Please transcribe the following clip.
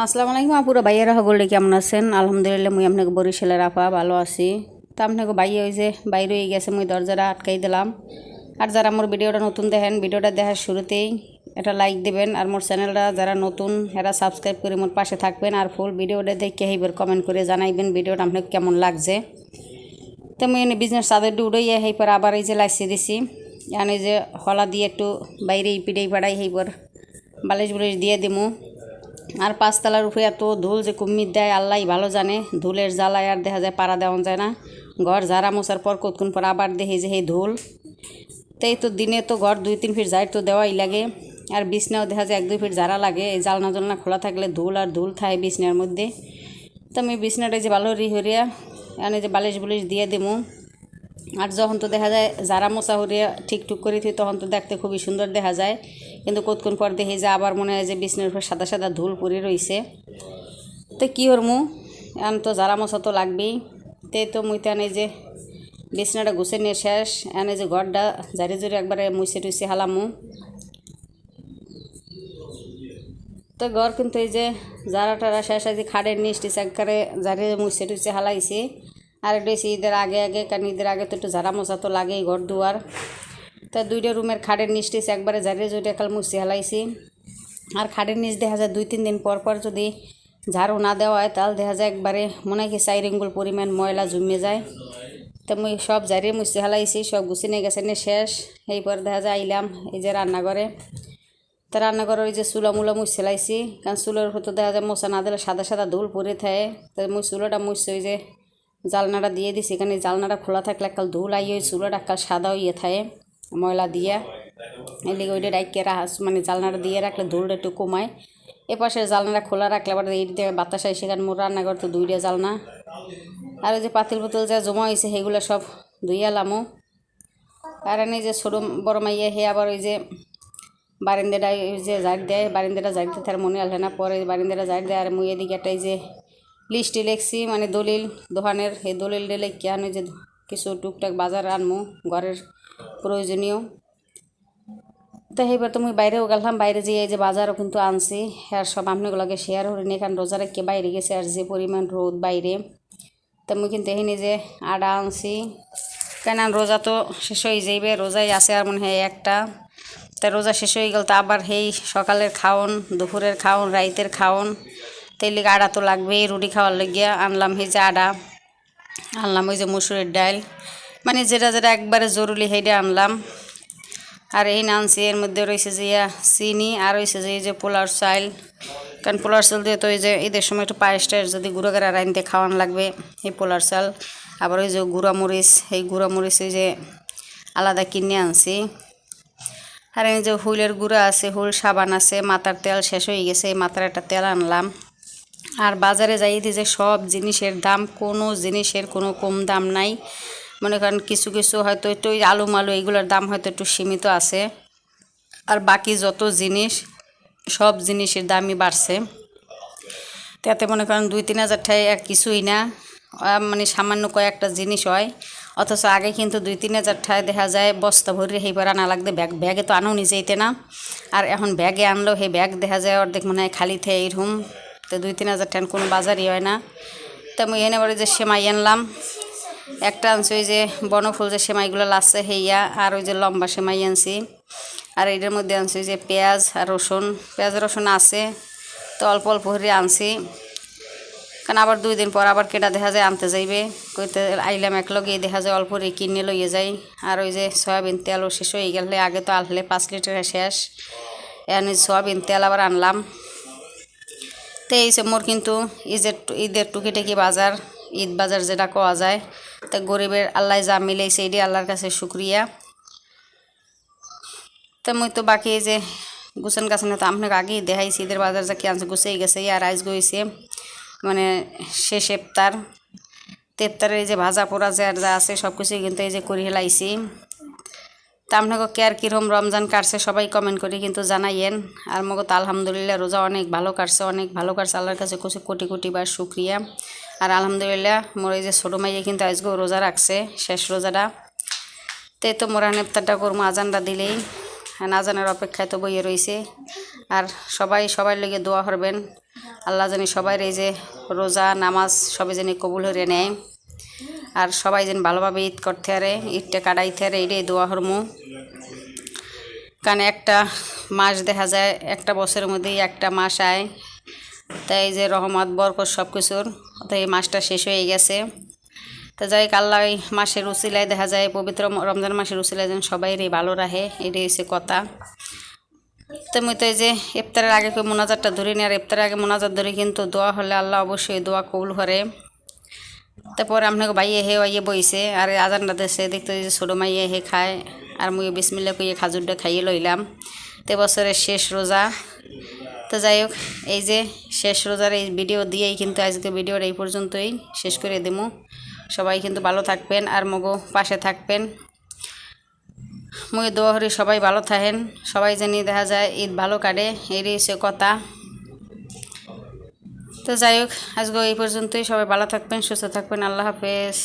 আসসালামু আলাইকুম আপুরা ভাইয়েরা সকলে কেমন আছেন? আলহামদুলিল্লাহ মুই আপনাকে বরিশালের আপা ভালো আছি। তো আপনাকে ভাইয়া ওই যে বাইরে হয়ে গেছে, মুই দরজাটা আটকাই দিলাম। আর যারা আমার ভিডিওটা নতুন দেখেন, ভিডিওটা দেখার শুরুতেই এটা লাইক দেবেন, আর মোর চ্যানেলটা যারা নতুন এরা সাবস্ক্রাইব করে মোর পাশে থাকবেন, আর ফুল ভিডিওটা দেখে এইবার কমেন্ট করে জানাইবেন ভিডিওটা আপনাকে কেমন লাগছে। তো মুই এনে বিজনেস চাদরটি উড়াইয়া এইবার আবার এই যে লাইসে দিছি, এই যে হলা দিয়ে একটু বাইরে পিড়াই পাড়াই এইবার বালিশ বুলিশ দিয়ে দিমু। আর পাঁচতলার উপরে এত ধুল যে কুমির দেয় আল্লাহ ভালো জানে, ধুলের জ্বালায় আর দেখা যায় পাড়া দেওয়া যায় না। ঘর ঝাড়া মোছার পর কতক্ষণ পর আবার দেখি যে এই ধুল, তাই তো দিনে তো ঘর 2-3 ফিট ঝাড় তো দেওয়াই লাগে, আর বিছনাও দেখা যায় 1-2 ফিট ঝাড়া লাগে। এই জালনা খোলা থাকলে ধুল আর ধুল থাকে বিছনার মধ্যে। তো আমি বিছনাটা যে ভালো হরিয়া এনে যে বালিশ বুলিশ দিয়ে দিমু। আর যখন তো দেখা যায় যারা মোছা হরিয়া ঠিকঠুক করে থি তখন তো দেখতে খুবই সুন্দর দেখা যায়, কিন্তু কতক্ষণ পর দেখি যে আবার মনে হয় যে বিছনার উপর সাদা সাদা ধুল পড়ে রয়েছে। তো কী হরমু, এখন তো যারা মোছা তো লাগবেই। তো মুই তো এনে যে বিছনাটা গুছে নিয়ে শেষ, এনে যে ঘরটা ঝাড়ি ঝুড়ি একবারে মুছে টুছে হালামু। তো ঘর কিন্তু এই যে যারা টারা শেষ আছে খাড়ের নিচ টিচ একবারে ঝাড়ি মুছে টুছে হালাইছি। আর একটু ঈদের আগে কারণ ঈদের আগে তো একটু ঝাড়া মোছা তো লাগেই ঘর দুয়ার। তো 2টা রুমের খাড়ের নিচ টিচ একবারে ঝাড়িয়ে ঝুড়ি একাল মুছে হালাইছি। আর খাড়ের নিচ দেখা যায় 2-3 দিন পর পর যদি ঝাড়ু না দেওয়া হয় তাহলে দেখা যায় একবারে মনে হয় কি 4 আঙ্গুল পরিমাণ ময়লা জমে যায়। তো মুই সব ঝাড়িয়ে মুছে হালাইছি, সব গুছিয়ে নিয়ে গেছে নিয়ে শেষ। এইপর দেখা যায় আইলাম এই যে রান্নাঘরে। তো রান্নাঘরে ওই যে চুলা মুলা মুছে লাইছি, কারণ চুলোর হতো দেখা যায় মোছা না দিলে সাদা সাদা ধুল পরে থাকে। তো মুই চুলোটা মুছছি, ওই যে জালনাটা দিয়ে দিছি, এখানে জালনাটা খোলা থাকলে একাল ধুল আই ওই চুলোটা একাল সাদা হইয়ে থাকে ময়লা দিয়া। এদিকে ওইটা ডাইকে মানে জালনাটা দিয়ে রাখলে ধুলটা একটু কমায়। এপাশে জালনাটা খোলা রাখলে আবার এই দিকে বাতাস হয়, সেখানে মোর রান্নাঘর তো 2টা জালনা। আর ওই যে পাতিল বোতল যা জমা হয়েছে সেগুলো সব ধুইয়া লামো। আর এনে যে ছোটো বড় মাইয়া হে আবার ওই যে বারিন্দাটা ওই যে ঝাড় দেয়, বারিন্দাটা ঝাড় দিতে তার মনে আসে না, পরে বারিন্দাটা ঝাড় দেয়। আর মুই এদিকে একটা এই যে লিস্টে লেখছি মানে দলিল দোকানের, এই দলিল ডেলে কেন যে কিছু টুকটাক বাজার আনমু ঘরের প্রয়োজনীয়। তো এইবার তো মুই বাইরেও গেলাম, বাইরে যেয়ে এই যে বাজারও কিন্তু আনছি। আর সব আপনাগুলোকে শেয়ার করি নি, কারণ রোজা রেখে বাইরে গেছে আর যে পরিমাণ রোদ বাইরে। তো মুই কিন্তু এখানে যে আটা আনছি, কেন রোজা তো শেষ হয়ে যাইবে, রোজাই আছে আর মনে হয় একটা। তা রোজা শেষ হয়ে গেল তো আবার সেই সকালের খাওন, দুপুরের খাওন, রাইতের খাওন, তাই লিগে আটা তো লাগবেই। রুটি খাওয়ার লাগিয়া আনলাম এই যে আটা, আনলাম ওই যে মুসুরের ডাল, মানে যেটা যেটা একবারে জরুরি সেইটা আনলাম। আর এই আনছি এর মধ্যে রয়েছে যে চিনি, আর রয়েছে যে এই যে পোলার চাল, কারণ পোলার চাল দিয়ে তো এই যে ঈদের সময় একটু পায়েস টায়েস যদি গুঁড়ো করে রাঁধতে খাওয়ান লাগবে এই পোলার চাল। আবার ওই যে গুঁড়ামরিচ, এই গুঁড়ামরিচ এই যে আলাদা কিনে আনছি। আর এই যে হুলের গুঁড়া আছে, হুল সাবান আছে, মাথার তেল শেষ হয়ে গেছে, এই মাথার একটা তেল আনলাম। আর বাজারে যাই যে সব জিনিসের দাম, কোনো জিনিসের কোনো কম দাম নাই। মনে করেন কিছু কিছু হয়তো একটু আলু মালু এইগুলোর দাম হয়তো একটু সীমিত আছে, আর বাকি যত জিনিস সব জিনিসের দামই বাড়ছে। তাতে মনে করেন 2-3 হাজার টাকা আর কিছুই না, মানে সামান্য কয়েকটা জিনিস হয়। অথচ আগে কিন্তু 2-3 হাজার টাকা দেখা যায় বস্তা ভরে সেইবার আনা লাগবে, ব্যাগে তো আনো নিজেইতে না। আর এখন ব্যাগে আনলেও সেই ব্যাগ দেখা যায় অর্ধেক মনে হয় খালি থেকে এইরকম। তো 2-3 হাজার টাকা কোনো বাজারই হয় না। তো আমি এনে বাড়ি যে সেমাই আনলাম, একটা আনছি ওই যে বনফুল যে সেমাইগুলো লাগছে হেইয়া, আর ওই যে লম্বা সেমাই আনছি। আর এটার মধ্যে আনছি যে পেঁয়াজ আর রসুন, পেঁয়াজ রসুন আছে তো অল্প অল্প করে আনছি, কারণ আবার 2 দিন পর আবার কেটা দেখা যায় আনতে যাইবে, কইতে আইলাম একলগে দেখা যায় অল্প রে কিনে লইয়ে যাই। আর ওই যে সয়াবিন তেলও শেষ হয়ে গেলে, আগে তো আনলে 5 লিটারে শেষ, এখন সয়াবিন তেল আবার আনলাম। তো এই যে মোর কিন্তু ঈদের টুকিটাকি বাজার, ঈদ বাজার যেটা কোয়া যায়। তা গরিবের আল্লাহ যা মিলেছে এটি আল্লাহর কাছে শুক্রিয়া। তো মুই তো বাকি এই যে গুছান গাছানো তো আপনাকে আগেই দেখাইছি, ঈদের বাজার যা কি আনছে গুছিয়ে গেছে। আর আইজ গইছে মানে শেষ ইফতারের এই যে ভাজা পোড়া যে আর যা আছে সব কিছুই কিন্তু এই যে করি হেলাইছি। তা আপনাকে কে আর কীরকম রমজান কাটছে সবাই কমেন্ট করে কিন্তু জানাইয়েন। আর মগো তো আলহামদুলিল্লাহ রোজা অনেক ভালো কাটছে, অনেক ভালো কাটছে, আল্লাহর কাছে কোটি কোটি বার শুক্রিয়া। আর আলহামদুলিল্লাহ মোর এই যে ছোটো মাইয়ে কিন্তু আজকেও রোজা রাখছে, শেষ রোজাটা। তো মোরা ইফতারটা করবো আজানটা দিলেই, আজানের অপেক্ষায় তো বইয়ে রয়েছে। আর সবাই লেগে দোয়া করবেন আল্লাহ জানি সবাই এই যে রোজা নামাজ সবাই জানি কবুল হয়ে নেয় আর সবাই যেন ভালোভাবে ঈদ করতে পারে ঈদটা কাটাইতে পারে এটাই দোয়া করমু কারণ একটা মাস দেখা যায় একটা বছরের মধ্যেই একটা মাস আয় তাই এই যে রহমত বরকত সব কিছুর তাই এই মাসটা শেষ হয়ে গেছে তো যাই হোক আল্লাহ এই মাসের উসিলায় দেখা যায় পবিত্র রমজান মাসের উসিলায় যেন সবাই ভালো রাখে এটাই হচ্ছে কথা তো মুই তো এই যে ইফতারের আগে কেউ মোনাজাতটা ধরে নি আর ইফতারের আগে মোনাজাত ধরে কিন্তু দোয়া হলে আল্লাহ অবশ্যই দোয়া কবুল করে তারপরে আপনাকে ভাইয়ে হে ওইয়ে বইছে আর আজানটা দেশে দেখতে যে ছোটো মাইয়ে হে খায় আর মুই বিসমিল্লাহ কইয়ে খাজুরটা খাইয়ে লইলাম তো বছরের শেষ রোজা তো যাই হোক এই যে শেষ রোজার এই ভিডিও দিয়েই কিন্তু আজকে ভিডিওটা এই পর্যন্তই শেষ করে দেবো সবাই কিন্তু ভালো থাকবেন আর মগো পাশে থাকবেন মুই দোয়া করি সবাই ভালো থাকেন সবাই জানি দেখা যায় ঈদ ভালো কাটে এরই হচ্ছে কথা তো যাই হোক আজকে এই পর্যন্তই সবাই ভালো থাকবেন সুস্থ থাকবেন আল্লাহ হাফেজ।